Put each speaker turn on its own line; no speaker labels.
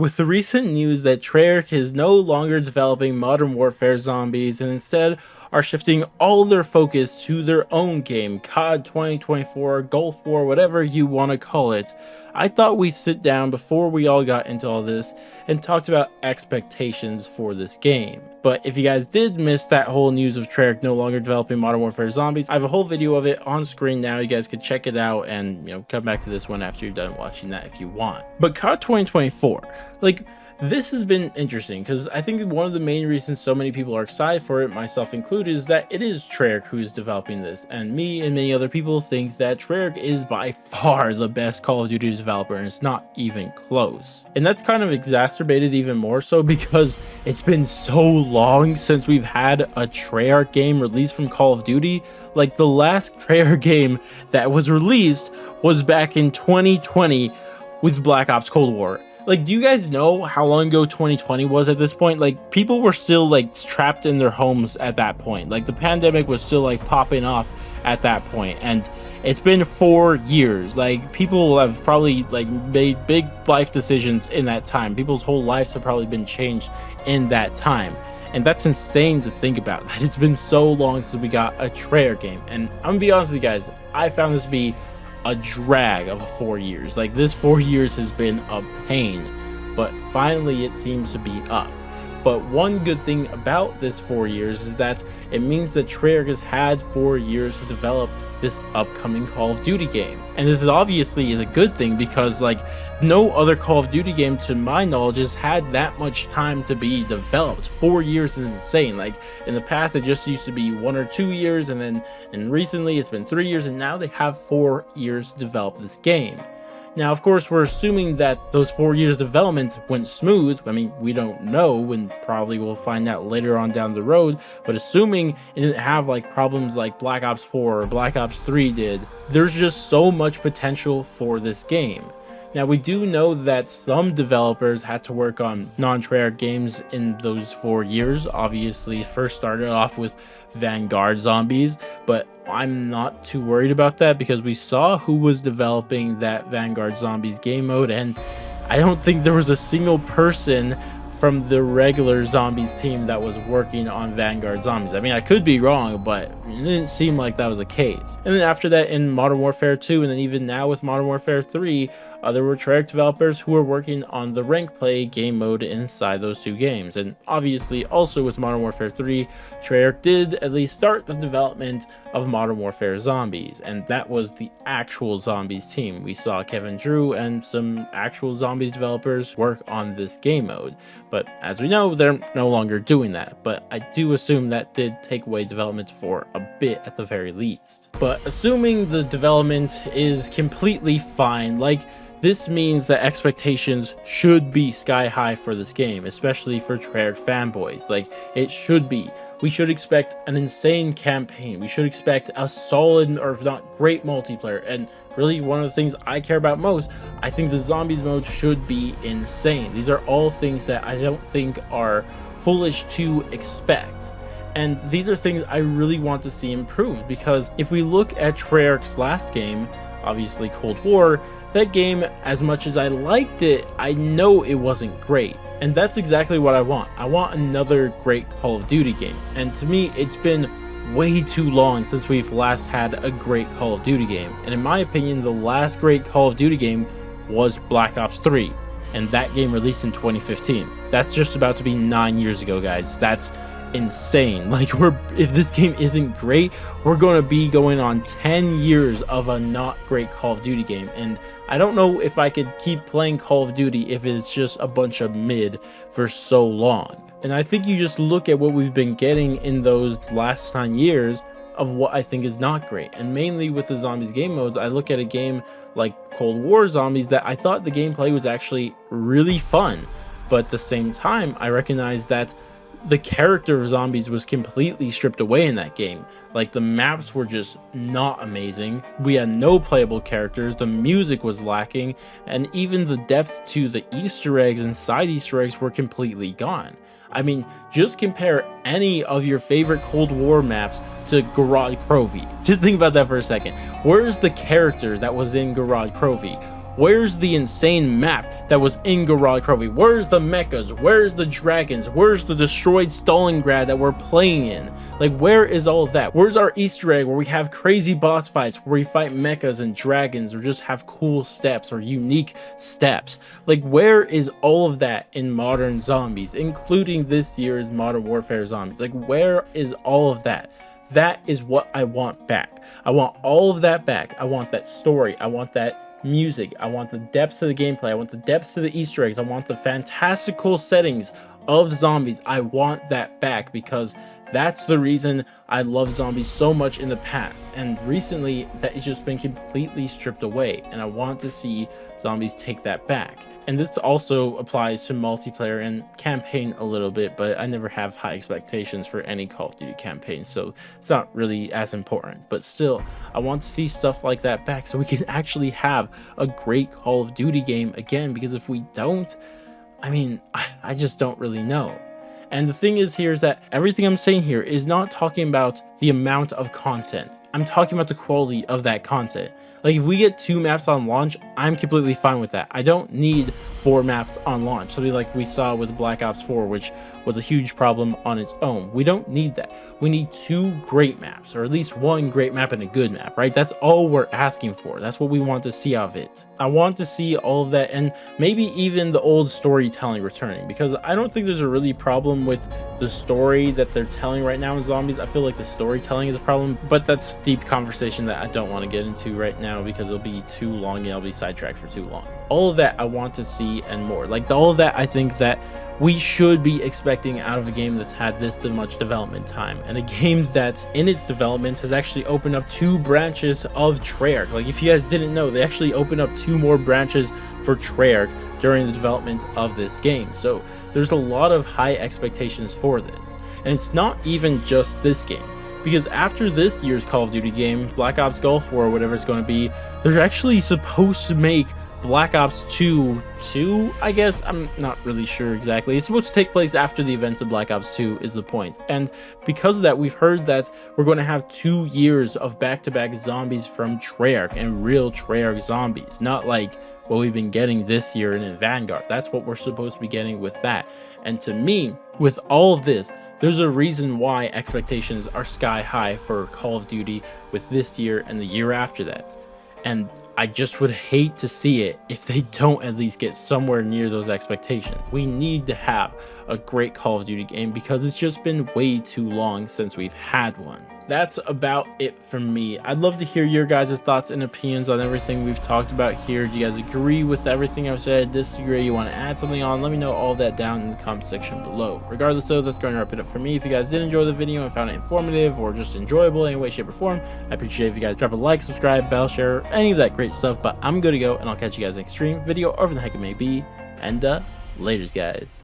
With the recent news that Treyarch is no longer developing Modern Warfare Zombies and instead are shifting all their focus to their own game, COD 2024, Gulf War, whatever you want to call it, I thought we'd sit down before we all got into all this and talked about expectations for this game. But if you guys did miss that whole news of Treyarch no longer developing Modern Warfare Zombies, I have a whole video of it on screen now. You guys could check it out and, come back to this one after you're done watching that if you want. But COD 2024, this has been interesting because I think one of the main reasons so many people are excited for it, myself included, is that it is Treyarch who's developing this, and me and many other people think that Treyarch is by far the best Call of Duty developer, and it's not even close. And that's kind of exacerbated even more so because it's been so long since we've had a Treyarch game released from Call of Duty. Like, the last Treyarch game that was released was back in 2020 with Black Ops Cold War. Do you guys know how long ago 2020 was at this point? People were still trapped in their homes at that point. The pandemic was still popping off at that point, and it's been 4 years. People have probably made big life decisions in that time. People's whole lives have probably been changed in that time, and that's insane to think about, that it's been so long since we got a Treyarch game. And I'm gonna be honest with you guys, I found this to be a drag of 4 years. This 4 years has been a pain, but finally it seems to be up. But one good thing about this 4 years is that it means that Treyarch has had 4 years to develop this upcoming Call of Duty game. And this is obviously a good thing because no other Call of Duty game to my knowledge has had that much time to be developed. 4 years is insane. In the past it just used to be 1 or 2 years, and recently it's been 3 years, and now they have 4 years to develop this game. Now, of course, we're assuming that those 4 years development went smooth. I mean, we don't know, and probably we'll find out later on down the road, but assuming it didn't have problems like Black Ops 4 or Black Ops 3 did, there's just so much potential for this game. Now, we do know that some developers had to work on non-Treyarch games in those 4 years. Obviously, first started off with Vanguard Zombies, but I'm not too worried about that because we saw who was developing that Vanguard Zombies game mode, and I don't think there was a single person from the regular Zombies team that was working on Vanguard Zombies. I mean, I could be wrong, but it didn't seem like that was the case. And then after that, in Modern Warfare 2, and then even now with Modern Warfare 3, there were Treyarch developers who were working on the rank play game mode inside those two games. And obviously, also with Modern Warfare 3, Treyarch did at least start the development of Modern Warfare Zombies, and that was the actual Zombies team. We saw Kevin Drew and some actual Zombies developers work on this game mode. But as we know, they're no longer doing that. But I do assume that did take away development for a bit at the very least. But assuming the development is completely fine, this means that expectations should be sky high for this game, especially for Treyarch fanboys. It should be. We should expect an insane campaign. We should expect a solid, or if not great, multiplayer. And really, one of the things I care about most, I think the Zombies mode should be insane. These are all things that I don't think are foolish to expect. And these are things I really want to see improved, because if we look at Treyarch's last game, obviously Cold War, that game, as much as I liked it, I know it wasn't great. And that's exactly what I want. I want another great Call of Duty game. And to me, it's been way too long since we've last had a great Call of Duty game. And in my opinion, the last great Call of Duty game was Black Ops 3. And that game released in 2015. That's just about to be 9 years ago, guys. That's insane. If this game isn't great, we're going to be going on 10 years of a not great Call of Duty game, and I don't know if I could keep playing Call of Duty if it's just a bunch of mid for so long. And I think you just look at what we've been getting in those last 9 years of what I think is not great, and mainly with the Zombies game modes, I look at a game like Cold War Zombies that I thought the gameplay was actually really fun, but at the same time I recognize that the character of Zombies was completely stripped away in that game. The maps were just not amazing, we had no playable characters, the music was lacking, and even the depth to the Easter eggs and side Easter eggs were completely gone. I mean, just compare any of your favorite Cold War maps to Garage Crovy. Just think about that for a second. Where's the character that was in Garage Crovy? Where's the insane map that was in Garage Trophy? Where's the mechas? Where's the dragons? Where's the destroyed Stalingrad that we're playing in? Like, where is all of that? Where's our Easter egg where we have crazy boss fights, where we fight mechas and dragons, or just have cool steps or unique steps? Like, where is all of that in Modern Zombies, including this year's Modern Warfare Zombies? Like, where is all of that? That is what I want back. I want all of that back. I want that story. I want that music. I want the depth to the gameplay. I want the depth to the Easter eggs. I want the fantastical settings of zombies. I want that back, because that's the reason I love zombies so much in the past, and recently that has just been completely stripped away, and I want to see zombies take that back. And this also applies to multiplayer and campaign a little bit, but I never have high expectations for any Call of Duty campaign, so it's not really as important. But still, I want to see stuff like that back so we can actually have a great Call of Duty game again, because if we don't, I mean, I just don't really know. And the thing is here is that everything I'm saying here is not talking about the amount of content. I'm talking about the quality of that content. Like, if we get 2 maps on launch, I'm completely fine with that. I don't need 4 maps on launch, something like we saw with Black Ops 4, which was a huge problem on its own. We don't need that. We need 2 great maps, or at least 1 great map and a good map, right? That's all we're asking for. That's what we want to see out of it. I want to see all of that, and maybe even the old storytelling returning, because I don't think there's a really problem with the story that they're telling right now in Zombies. I feel like the storytelling is a problem, but that's deep conversation that I don't want to get into right now, because it'll be too long and I'll be sidetracked for too long. All of that I want to see and more. Like, all of that I think that we should be expecting out of a game that's had this much development time, and a game that in its development has actually opened up 2 branches of Treyarch. Like, if you guys didn't know, they actually opened up 2 more branches for Treyarch during the development of this game. So there's a lot of high expectations for this, and it's not even just this game, because after this year's Call of Duty game, Black Ops Gulf War, whatever it's going to be, they're actually supposed to make Black Ops 2, I guess. I'm not really sure exactly. It's supposed to take place after the events of Black Ops 2 is the point. And because of that, we've heard that we're going to have 2 years of back-to-back zombies from Treyarch, and real Treyarch zombies, not like what we've been getting this year in Vanguard. That's what we're supposed to be getting with that. And to me, with all of this, there's a reason why expectations are sky high for Call of Duty with this year and the year after that. And I just would hate to see it if they don't at least get somewhere near those expectations. We need to have a great Call of Duty game, because it's just been way too long since we've had one. That's about it from me. I'd love to hear your guys' thoughts and opinions on everything we've talked about here. Do you guys agree with everything I've said? Disagree? You want to add something on? Let me know all that down in the comment section below. Regardless though, that's going to wrap it up for me. If you guys did enjoy the video and found it informative or just enjoyable in any way, shape, or form, I appreciate if you guys drop a like, subscribe, bell, share, any of that great stuff. But I'm good to go, and I'll catch you guys next stream, video, or whatever the heck it may be. And laters, guys.